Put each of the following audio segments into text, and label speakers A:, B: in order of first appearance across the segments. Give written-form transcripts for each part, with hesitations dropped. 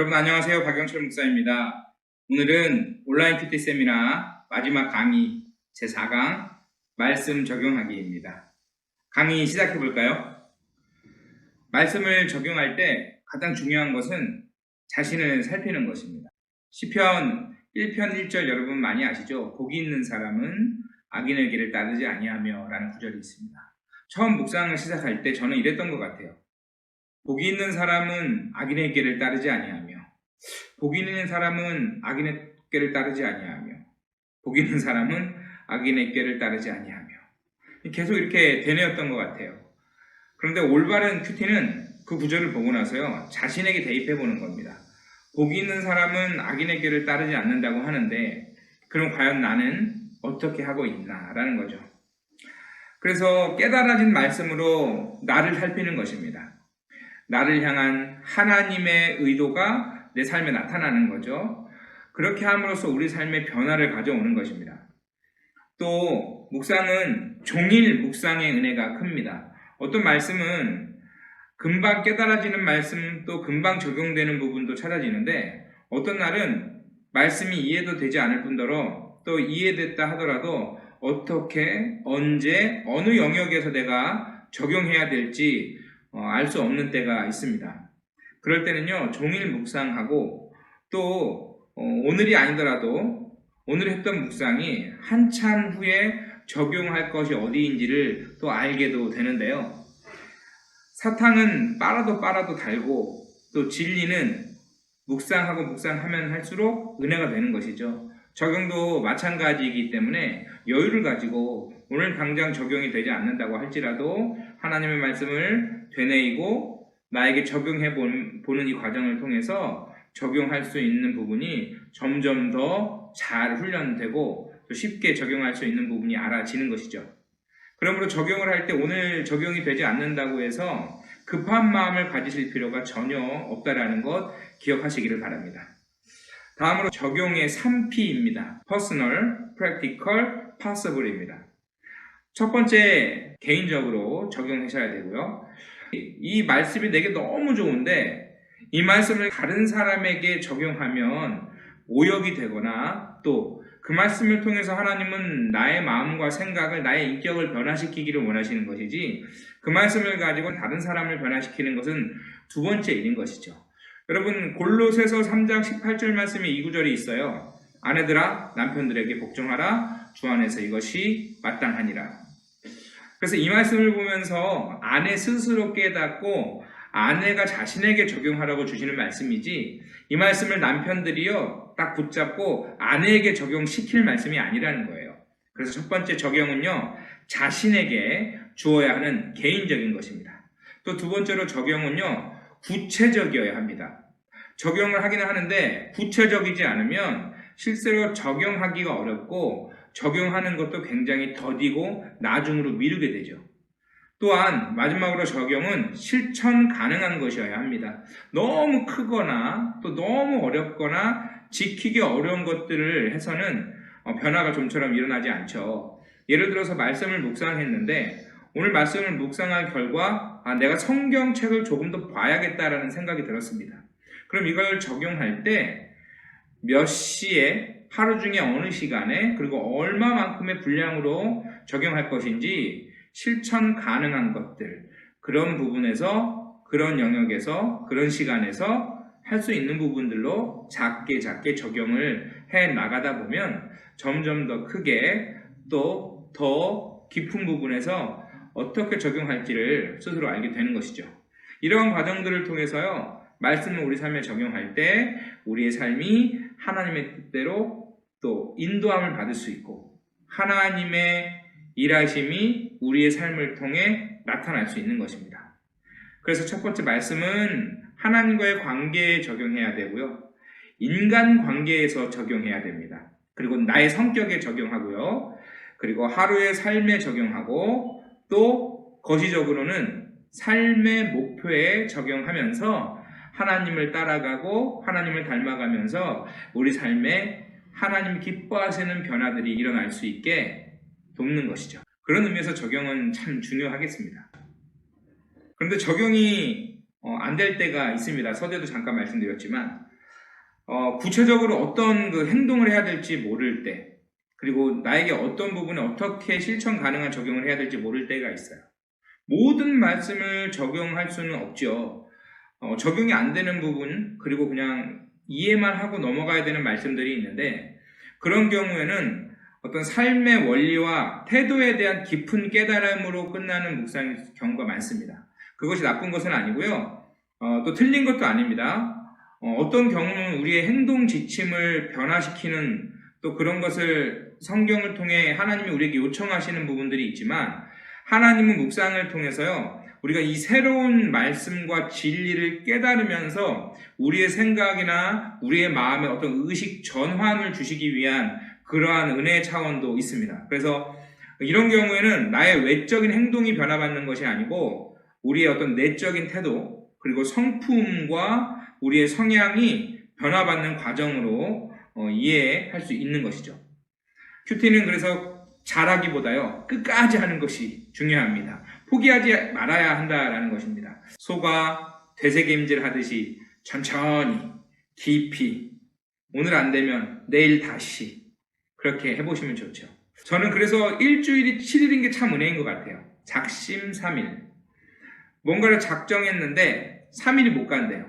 A: 여러분 안녕하세요. 박영철 목사입니다. 오늘은 온라인 PT 세미나 마지막 강의 제4강 말씀 적용하기입니다. 강의 시작해 볼까요? 말씀을 적용할 때 가장 중요한 것은 자신을 살피는 것입니다. 시편 1편 1절 여러분 많이 아시죠? 복이 있는 사람은 악인의 길을 따르지 아니하며 라는 구절이 있습니다. 처음 묵상을 시작할 때 저는 이랬던 것 같아요. 복이 있는 사람은 악인의 길을 따르지 아니하며, 복이 있는 사람은 악인의 길을 따르지 아니하며, 복이 있는 사람은 악인의 길을 따르지 아니하며, 계속 이렇게 되뇌었던 것 같아요. 그런데 올바른 큐티는 그 구절을 보고 나서요, 자신에게 대입해 보는 겁니다. 복이 있는 사람은 악인의 길을 따르지 않는다고 하는데, 그럼 과연 나는 어떻게 하고 있나 라는 거죠. 그래서 깨달아진 말씀으로 나를 살피는 것입니다. 나를 향한 하나님의 의도가 내 삶에 나타나는 거죠. 그렇게 함으로써 우리 삶의 변화를 가져오는 것입니다. 또 묵상은 종일 묵상의 은혜가 큽니다. 어떤 말씀은 금방 깨달아지는 말씀 또 금방 적용되는 부분도 찾아지는데 어떤 날은 말씀이 이해도 되지 않을 뿐더러 또 이해됐다 하더라도 어떻게, 언제, 어느 영역에서 내가 적용해야 될지 알 수 없는 때가 있습니다. 그럴 때는요, 종일 묵상하고 또 오늘이 아니더라도 오늘 했던 묵상이 한참 후에 적용할 것이 어디인지를 또 알게도 되는데요. 사탕은 빨아도 달고 또 진리는 묵상하고 묵상하면 할수록 은혜가 되는 것이죠. 적용도 마찬가지이기 때문에 여유를 가지고 오늘 당장 적용이 되지 않는다고 할지라도 하나님의 말씀을 되뇌이고 나에게 적용해 보는 이 과정을 통해서 적용할 수 있는 부분이 점점 더 잘 훈련되고 또 쉽게 적용할 수 있는 부분이 알아지는 것이죠. 그러므로 적용을 할 때 오늘 적용이 되지 않는다고 해서 급한 마음을 가지실 필요가 전혀 없다라는 것 기억하시기를 바랍니다. 다음으로 적용의 3P입니다. Personal, Practical, Possible입니다. 첫 번째, 개인적으로 적용하셔야 되고요. 이 말씀이 내게 너무 좋은데 이 말씀을 다른 사람에게 적용하면 오역이 되거나 또 그 말씀을 통해서 하나님은 나의 마음과 생각을, 나의 인격을 변화시키기를 원하시는 것이지 그 말씀을 가지고 다른 사람을 변화시키는 것은 두 번째 일인 것이죠. 여러분 골로새서 3장 18절 말씀에 이 구절이 있어요. 아내들아 남편들에게 복종하라 주 안에서 이것이 마땅하니라. 그래서 이 말씀을 보면서 아내 스스로 깨닫고 아내가 자신에게 적용하라고 주시는 말씀이지 이 말씀을 남편들이요 딱 붙잡고 아내에게 적용시킬 말씀이 아니라는 거예요. 그래서 첫 번째 적용은요 자신에게 주어야 하는 개인적인 것입니다. 또 두 번째로 적용은요 구체적이어야 합니다. 적용을 하기는 하는데 구체적이지 않으면 실제로 적용하기가 어렵고 적용하는 것도 굉장히 더디고 나중으로 미루게 되죠. 또한 마지막으로 적용은 실천 가능한 것이어야 합니다. 너무 크거나 또 너무 어렵거나 지키기 어려운 것들을 해서는 변화가 좀처럼 일어나지 않죠. 예를 들어서 말씀을 묵상했는데 오늘 말씀을 묵상한 결과 내가 성경책을 조금 더 봐야겠다라는 생각이 들었습니다. 그럼 이걸 적용할 때 몇 시에 하루 중에 어느 시간에 그리고 얼마만큼의 분량으로 적용할 것인지 실천 가능한 것들 그런 부분에서 그런 영역에서 그런 시간에서 할 수 있는 부분들로 작게 적용을 해 나가다 보면 점점 더 크게 또 더 깊은 부분에서 어떻게 적용할지를 스스로 알게 되는 것이죠. 이러한 과정들을 통해서요 말씀을 우리 삶에 적용할 때 우리의 삶이 하나님의 뜻대로 또 인도함을 받을 수 있고 하나님의 일하심이 우리의 삶을 통해 나타날 수 있는 것입니다. 그래서 첫 번째 말씀은 하나님과의 관계에 적용해야 되고요. 인간 관계에서 적용해야 됩니다. 그리고 나의 성격에 적용하고요. 그리고 하루의 삶에 적용하고 또 거시적으로는 삶의 목표에 적용하면서 하나님을 따라가고 하나님을 닮아가면서 우리 삶에 하나님 기뻐하시는 변화들이 일어날 수 있게 돕는 것이죠. 그런 의미에서 적용은 참 중요하겠습니다. 그런데 적용이 안 될 때가 있습니다. 서두에도 잠깐 말씀드렸지만 구체적으로 어떤 그 행동을 해야 될지 모를 때, 그리고 나에게 어떤 부분에 어떻게 실천 가능한 적용을 해야 될지 모를 때가 있어요. 모든 말씀을 적용할 수는 없죠. 적용이 안 되는 부분, 그리고 그냥 이해만 하고 넘어가야 되는 말씀들이 있는데, 그런 경우에는 어떤 삶의 원리와 태도에 대한 깊은 깨달음으로 끝나는 묵상의 경우가 많습니다. 그것이 나쁜 것은 아니고요. 또 틀린 것도 아닙니다. 어떤 경우는 우리의 행동 지침을 변화시키는 또 그런 것을 성경을 통해 하나님이 우리에게 요청하시는 부분들이 있지만, 하나님은 묵상을 통해서요, 우리가 이 새로운 말씀과 진리를 깨달으면서 우리의 생각이나 우리의 마음에 어떤 의식 전환을 주시기 위한 그러한 은혜의 차원도 있습니다. 그래서 이런 경우에는 나의 외적인 행동이 변화받는 것이 아니고 우리의 어떤 내적인 태도, 그리고 성품과 우리의 성향이 변화받는 과정으로 이해할 수 있는 것이죠. 큐티는 그래서 잘하기보다요, 끝까지 하는 것이 중요합니다. 포기하지 말아야 한다라는 것입니다. 소가 되새김질 하듯이 천천히, 깊이, 오늘 안 되면 내일 다시 그렇게 해보시면 좋죠. 저는 그래서 일주일이 7일인 게 참 은혜인 것 같아요. 작심 3일. 뭔가를 작정했는데 3일이 못 간대요.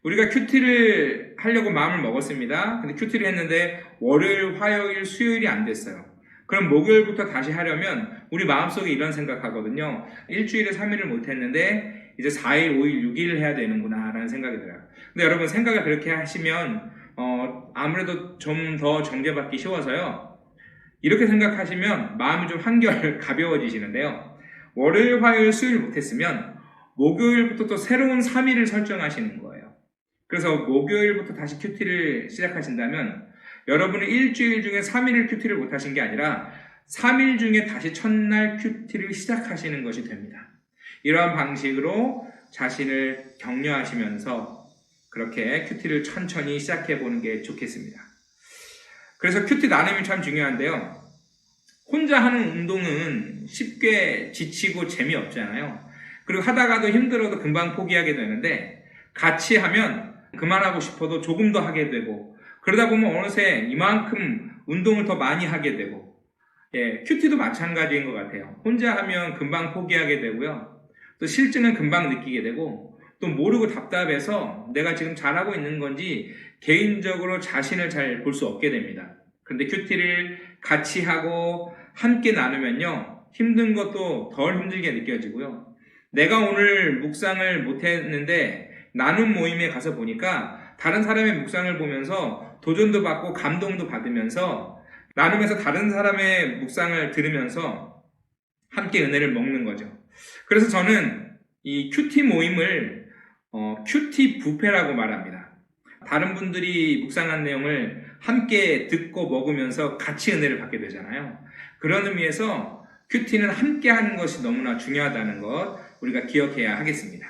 A: 우리가 큐티를 하려고 마음을 먹었습니다. 근데 큐티를 했는데 월요일, 화요일, 수요일이 안 됐어요. 그럼 목요일부터 다시 하려면 우리 마음속에 이런 생각하거든요. 일주일에 3일을 못했는데 이제 4일, 5일, 6일을 해야 되는구나 라는 생각이 들어요. 근데 여러분 생각을 그렇게 하시면 아무래도 좀 더 정죄받기 쉬워서요. 이렇게 생각하시면 마음이 좀 한결 가벼워지시는데요. 월요일, 화요일, 수요일 못했으면 목요일부터 또 새로운 3일을 설정하시는 거예요. 그래서 목요일부터 다시 큐티를 시작하신다면 여러분은 일주일 중에 3일을 큐티를 못하신 게 아니라 3일 중에 다시 첫날 큐티를 시작하시는 것이 됩니다. 이러한 방식으로 자신을 격려하시면서 그렇게 큐티를 천천히 시작해보는 게 좋겠습니다. 그래서 큐티 나눔이 참 중요한데요. 혼자 하는 운동은 쉽게 지치고 재미없잖아요. 그리고 하다가도 힘들어도 금방 포기하게 되는데 같이 하면 그만하고 싶어도 조금 더 하게 되고 그러다 보면 어느새 이만큼 운동을 더 많이 하게 되고 큐티도 마찬가지인 것 같아요. 혼자 하면 금방 포기하게 되고요. 또 실증은 금방 느끼게 되고 또 모르고 답답해서 내가 지금 잘하고 있는 건지 개인적으로 자신을 잘 볼 수 없게 됩니다. 그런데 큐티를 같이 하고 함께 나누면요. 힘든 것도 덜 힘들게 느껴지고요. 내가 오늘 묵상을 못했는데 나눔 모임에 가서 보니까 다른 사람의 묵상을 보면서 도전도 받고 감동도 받으면서 나누면서 다른 사람의 묵상을 들으면서 함께 은혜를 먹는 거죠. 그래서 저는 이 큐티 모임을 큐티 뷔페라고 말합니다. 다른 분들이 묵상한 내용을 함께 듣고 먹으면서 같이 은혜를 받게 되잖아요. 그런 의미에서 큐티는 함께 하는 것이 너무나 중요하다는 것 우리가 기억해야 하겠습니다.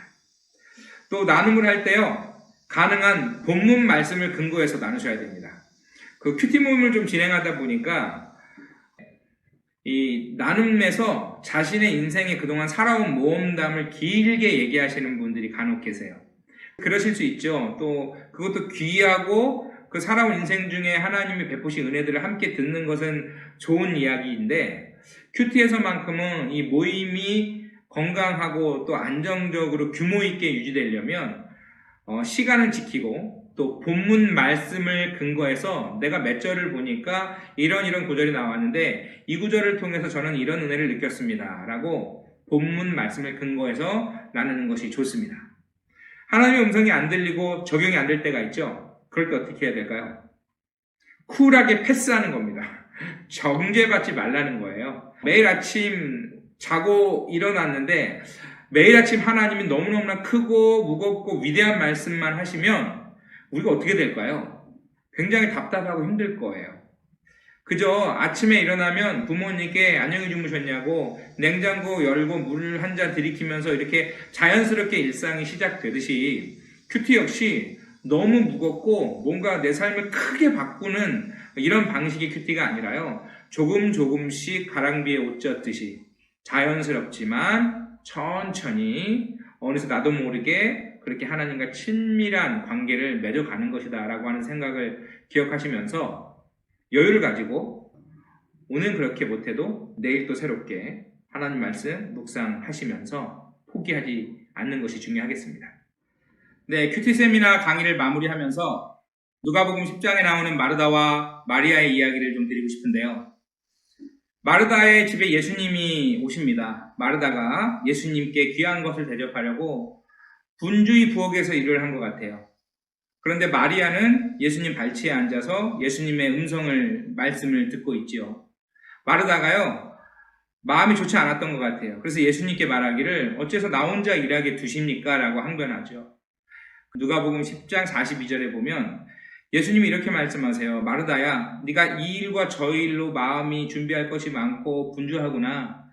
A: 또 나눔을 할 때요. 가능한 본문 말씀을 근거해서 나누셔야 됩니다. 그 큐티 모임을 좀 진행하다 보니까 이 나눔에서 자신의 인생에 그동안 살아온 모험담을 길게 얘기하시는 분들이 간혹 계세요. 그러실 수 있죠. 또 그것도 귀하고 그 살아온 인생 중에 하나님이 베푸신 은혜들을 함께 듣는 것은 좋은 이야기인데 큐티에서만큼은 이 모임이 건강하고 또 안정적으로 규모 있게 유지되려면 시간을 지키고 또 본문 말씀을 근거해서 내가 몇 절을 보니까 이런 구절이 나왔는데 이 구절을 통해서 저는 이런 은혜를 느꼈습니다. 라고 본문 말씀을 근거해서 나누는 것이 좋습니다. 하나님의 음성이 안 들리고 적용이 안 될 때가 있죠. 그럴 때 어떻게 해야 될까요? 쿨하게 패스하는 겁니다. 정죄받지 말라는 거예요. 매일 아침 자고 일어났는데 매일 아침 하나님이 너무너무나 크고 무겁고 위대한 말씀만 하시면 우리가 어떻게 될까요? 굉장히 답답하고 힘들 거예요. 그저 아침에 일어나면 부모님께 안녕히 주무셨냐고 냉장고 열고 물 한 잔 들이키면서 이렇게 자연스럽게 일상이 시작되듯이 큐티 역시 너무 무겁고 뭔가 내 삶을 크게 바꾸는 이런 방식의 큐티가 아니라요. 조금씩 가랑비에 옷 젖듯이 자연스럽지만 천천히 어느새 나도 모르게 그렇게 하나님과 친밀한 관계를 맺어가는 것이다 라고 하는 생각을 기억하시면서 여유를 가지고 오늘 그렇게 못해도 내일 또 새롭게 하나님 말씀 묵상하시면서 포기하지 않는 것이 중요하겠습니다. 네, 큐티 세미나 강의를 마무리하면서 누가복음 10장에 나오는 마르다와 마리아의 이야기를 좀 드리고 싶은데요. 마르다의 집에 예수님이 오십니다. 마르다가 예수님께 귀한 것을 대접하려고 분주히 부엌에서 일을 한 것 같아요. 그런데 마리아는 예수님 발치에 앉아서 예수님의 말씀을 듣고 있지요. 마르다가요, 마음이 좋지 않았던 것 같아요. 그래서 예수님께 말하기를 어째서 나 혼자 일하게 두십니까? 라고 항변하죠. 누가복음 10장 42절에 보면 예수님이 이렇게 말씀하세요. 마르다야, 네가 이 일과 저 일로 마음이 준비할 것이 많고 분주하구나.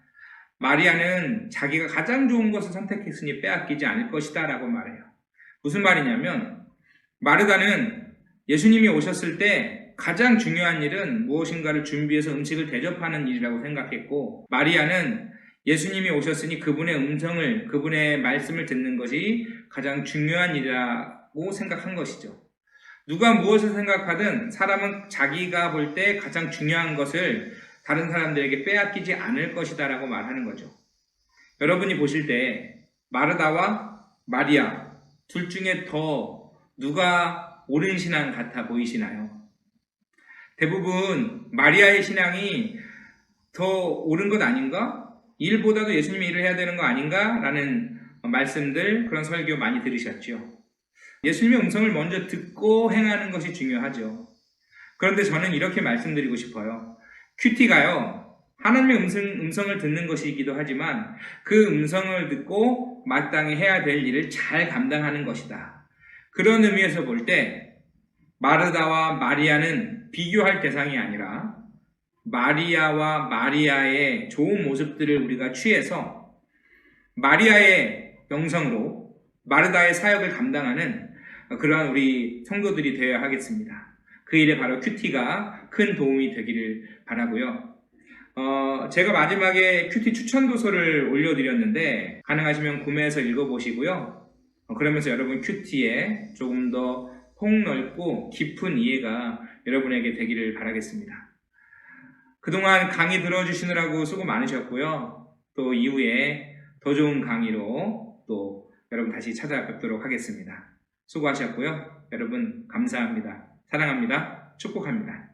A: 마리아는 자기가 가장 좋은 것을 선택했으니 빼앗기지 않을 것이다 라고 말해요. 무슨 말이냐면 마르다는 예수님이 오셨을 때 가장 중요한 일은 무엇인가를 준비해서 음식을 대접하는 일이라고 생각했고, 마리아는 예수님이 오셨으니 그분의 말씀을 듣는 것이 가장 중요한 일이라고 생각한 것이죠. 누가 무엇을 생각하든 사람은 자기가 볼 때 가장 중요한 것을 다른 사람들에게 빼앗기지 않을 것이다 라고 말하는 거죠. 여러분이 보실 때 마르다와 마리아 둘 중에 더 누가 옳은 신앙 같아 보이시나요? 대부분 마리아의 신앙이 더 옳은 것 아닌가? 일보다도 예수님이 일을 해야 되는 거 아닌가? 라는 말씀들, 그런 설교 많이 들으셨죠. 예수님의 음성을 먼저 듣고 행하는 것이 중요하죠. 그런데 저는 이렇게 말씀드리고 싶어요. 큐티가요, 하나님의 음성을 듣는 것이기도 하지만 그 음성을 듣고 마땅히 해야 될 일을 잘 감당하는 것이다. 그런 의미에서 볼 때 마르다와 마리아는 비교할 대상이 아니라 마리아와 마리아의 좋은 모습들을 우리가 취해서 마리아의 영성으로 마르다의 사역을 감당하는 그러한 우리 성도들이 되어야 하겠습니다. 그 일에 바로 큐티가 큰 도움이 되기를 바라고요. 제가 마지막에 큐티 추천 도서를 올려드렸는데 가능하시면 구매해서 읽어보시고요. 그러면서 여러분 큐티에 조금 더 폭넓고 깊은 이해가 여러분에게 되기를 바라겠습니다. 그동안 강의 들어주시느라고 수고 많으셨고요. 또 이후에 더 좋은 강의로 또 여러분 다시 찾아뵙도록 하겠습니다. 수고하셨고요. 여러분 감사합니다. 사랑합니다. 축복합니다.